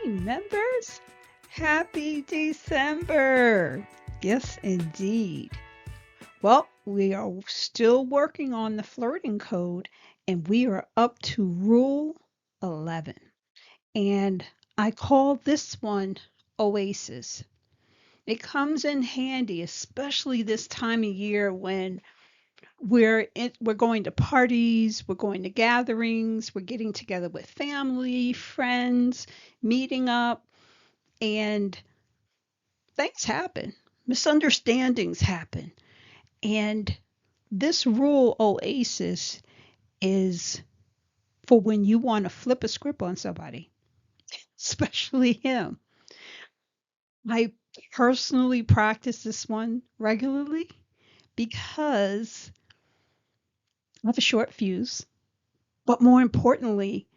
members. Happy December. Yes, indeed. Well, we are still working on the flirting code and we are up to rule 11. And I call this one Oasis. It comes in handy, especially this time of year when we're going to parties, we're going to gatherings, we're getting together with family, friends, meeting up, and things happen. Misunderstandings happen. And this rule, Oasis, is for when you want to flip a script on somebody, especially him. I personally practice this one regularly because I have a short fuse. But more importantly,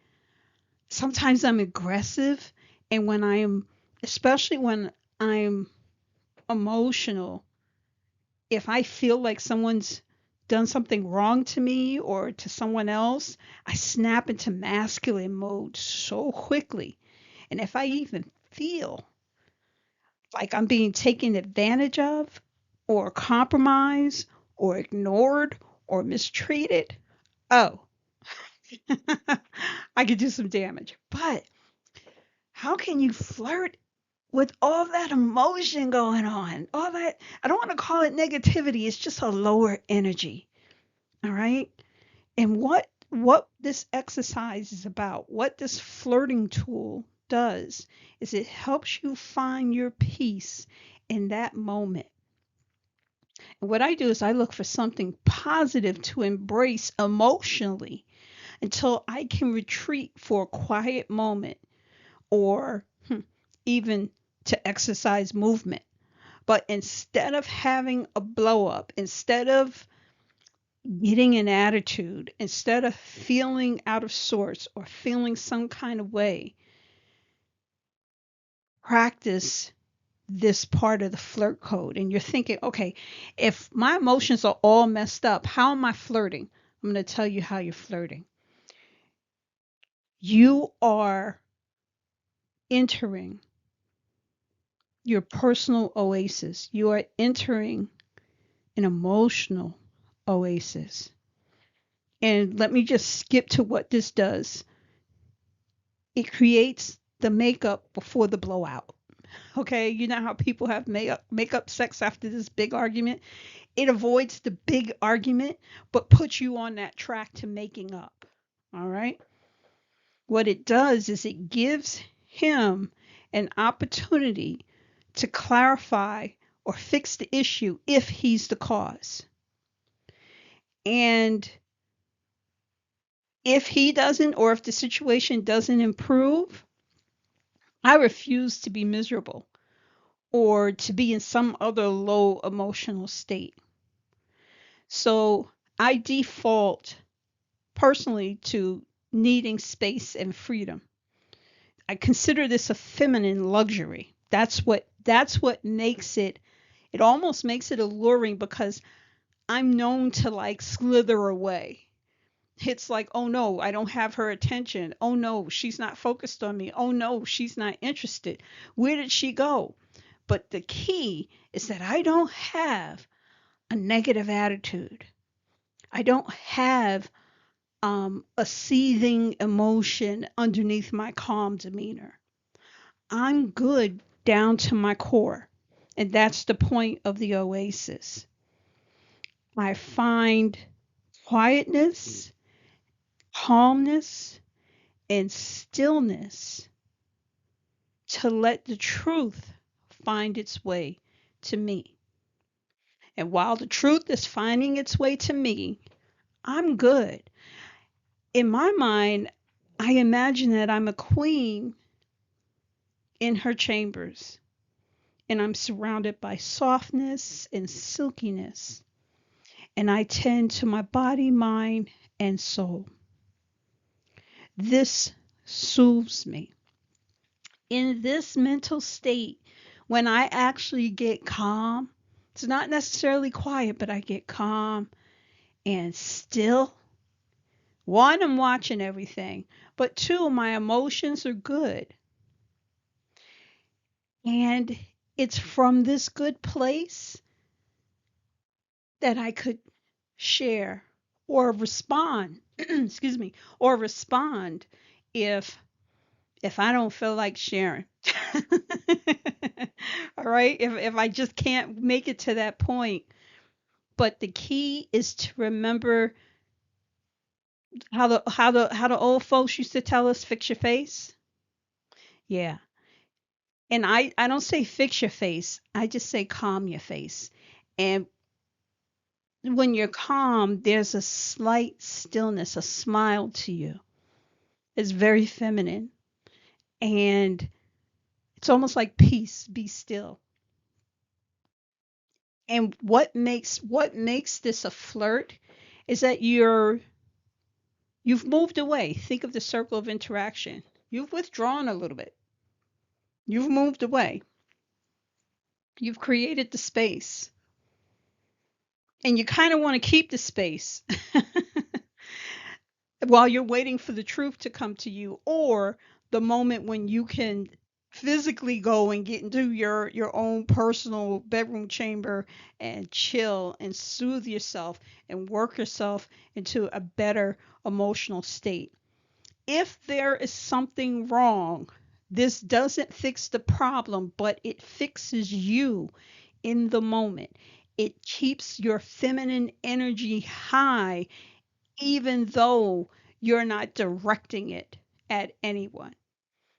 sometimes I'm aggressive. And when I am, especially when I'm emotional, if I feel like someone's done something wrong to me or to someone else, I snap into masculine mode so quickly. And if I even feel like I'm being taken advantage of or compromised or ignored or mistreated, oh, I could do some damage. But how can you flirt with all that emotion going on? All that, I don't want to call it negativity, it's just a lower energy. All right. And what this exercise is about, what this flirting tool does is it helps you find your peace in that moment. And what I do is I look for something positive to embrace emotionally until I can retreat for a quiet moment or even to exercise movement. But instead of having a blow up, instead of getting an attitude, instead of feeling out of sorts or feeling some kind of way, practice this part of the flirt code. And you're thinking, okay, if my emotions are all messed up, how am I flirting? I'm going to tell you how you're flirting. You are entering your personal oasis, you are entering an emotional oasis. And let me just skip to what this does. It creates the makeup before the blowout. Okay, you know how people have makeup sex after this big argument? It avoids the big argument, but puts you on that track to making up. All right. What it does is it gives him an opportunity to clarify or fix the issue if he's the cause. And if he doesn't, or if the situation doesn't improve, I refuse to be miserable or to be in some other low emotional state. So I default personally to needing space and freedom. I consider this a feminine luxury. That's what makes it almost makes it alluring because I'm known to like slither away. It's like, oh no, I don't have her attention. Oh no, she's not focused on me. Oh no, she's not interested. Where did she go? But the key is that I don't have a negative attitude. I don't have a seething emotion underneath my calm demeanor. I'm good down to my core. And that's the point of the oasis. I find quietness, calmness, and stillness to let the truth find its way to me. And while the truth is finding its way to me, I'm good. In my mind, I imagine that I'm a queen in her chambers and I'm surrounded by softness and silkiness. And I tend to my body, mind, and soul. This soothes me. In this mental state, when I actually get calm, it's not necessarily quiet, but I get calm and still. One, I'm watching everything, but two, my emotions are good. And it's from this good place that I could share or respond, excuse me, or respond if I don't feel like sharing. All right? If I just can't make it to that point. But the key is to remember how the old folks used to tell us fix your face. Yeah. And I don't say fix your face. I just say calm your face. And when you're calm, there's a slight stillness, a smile to you. It's very feminine. And it's almost like peace, be still. And what makes this a flirt is that you've moved away. Think of the circle of interaction. You've withdrawn a little bit. You've moved away. You've created the space. And you kind of want to keep the space while you're waiting for the truth to come to you, or the moment when you can physically go and get into your own personal bedroom chamber and chill and soothe yourself and work yourself into a better emotional state. If there is something wrong, this doesn't fix the problem, but it fixes you in the moment. It keeps your feminine energy high, even though you're not directing it at anyone.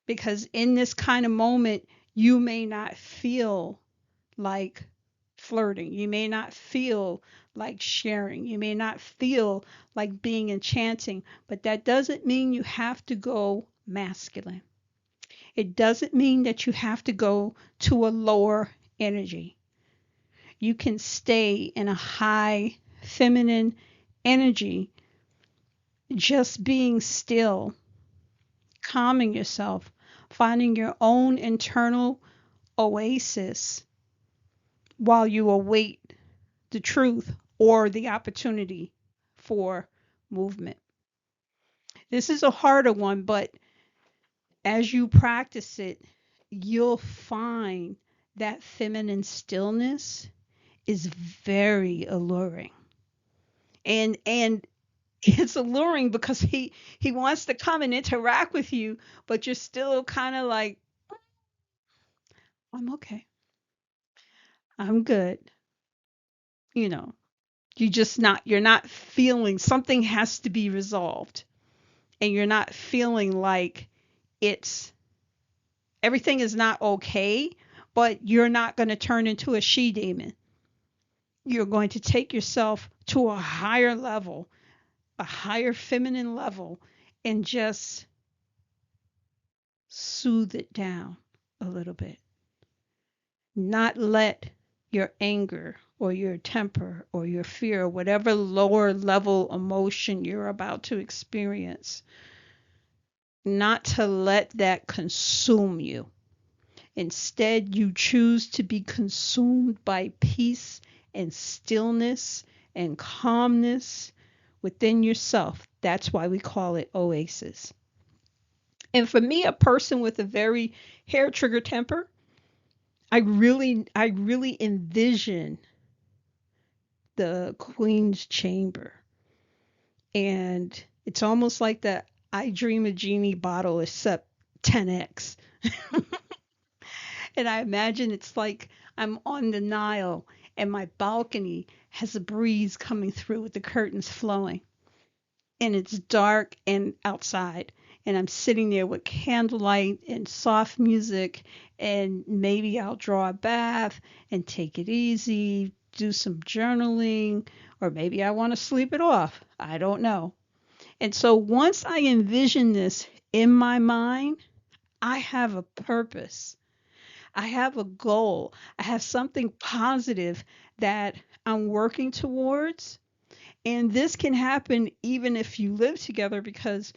Because in this kind of moment, you may not feel like flirting. You may not feel like sharing. You may not feel like being enchanting, but that doesn't mean you have to go masculine. It doesn't mean that you have to go to a lower energy. You can stay in a high feminine energy, just being still, calming yourself, finding your own internal oasis while you await the truth or the opportunity for movement. This is a harder one, but as you practice it, you'll find that feminine stillness is very alluring. And it's alluring because he wants to come and interact with you, but you're still kind of like, I'm okay. I'm good. You know, you're not feeling something has to be resolved, and you're not feeling like it's everything is not okay, but you're not going to turn into a she demon. You're going to take yourself to a higher level, a higher feminine level, and just soothe it down a little bit. Not let your anger or your temper or your fear, whatever lower level emotion you're about to experience, not to let that consume you. Instead, you choose to be consumed by peace and stillness and calmness within yourself. That's why we call it Oasis. And for me, a person with a very hair trigger temper, I really envision the Queen's Chamber. And it's almost like the I Dream a Genie bottle, except 10x. And I imagine it's like I'm on the Nile and my balcony has a breeze coming through with the curtains flowing. And it's dark and outside. And I'm sitting there with candlelight and soft music. And maybe I'll draw a bath and take it easy, do some journaling, or maybe I want to sleep it off. I don't know. And so once I envision this in my mind, I have a purpose. I have a goal. I have something positive that I'm working towards. And this can happen even if you live together because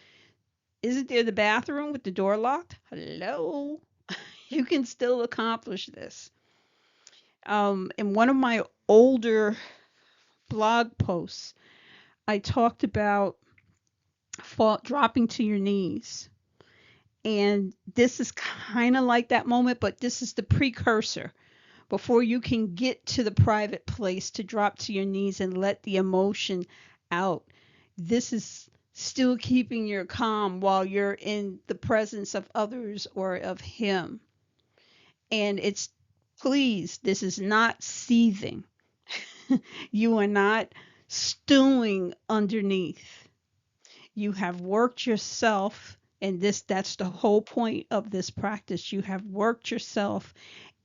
isn't there the bathroom with the door locked? Hello. You can still accomplish this. In one of my older blog posts, I talked about dropping to your knees And this is kind of like that moment, but this is the precursor before you can get to the private place to drop to your knees and let the emotion out. This is still keeping your calm while you're in the presence of others or of him. And it's, please, this is not seething. You are not stewing underneath. You have worked yourself, and that's the whole point of this practice. You have worked yourself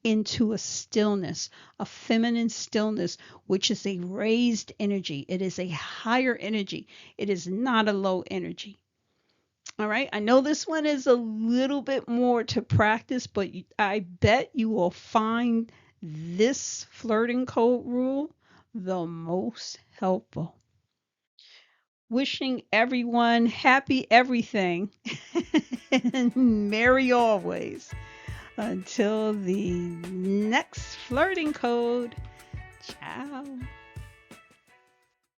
into a stillness, a feminine stillness, which is a raised energy. It is a higher energy. It is not a low energy. All right. I know this one is a little bit more to practice, but I bet you will find this flirting code rule the most helpful. Wishing everyone happy everything and merry always. Until the next flirting code.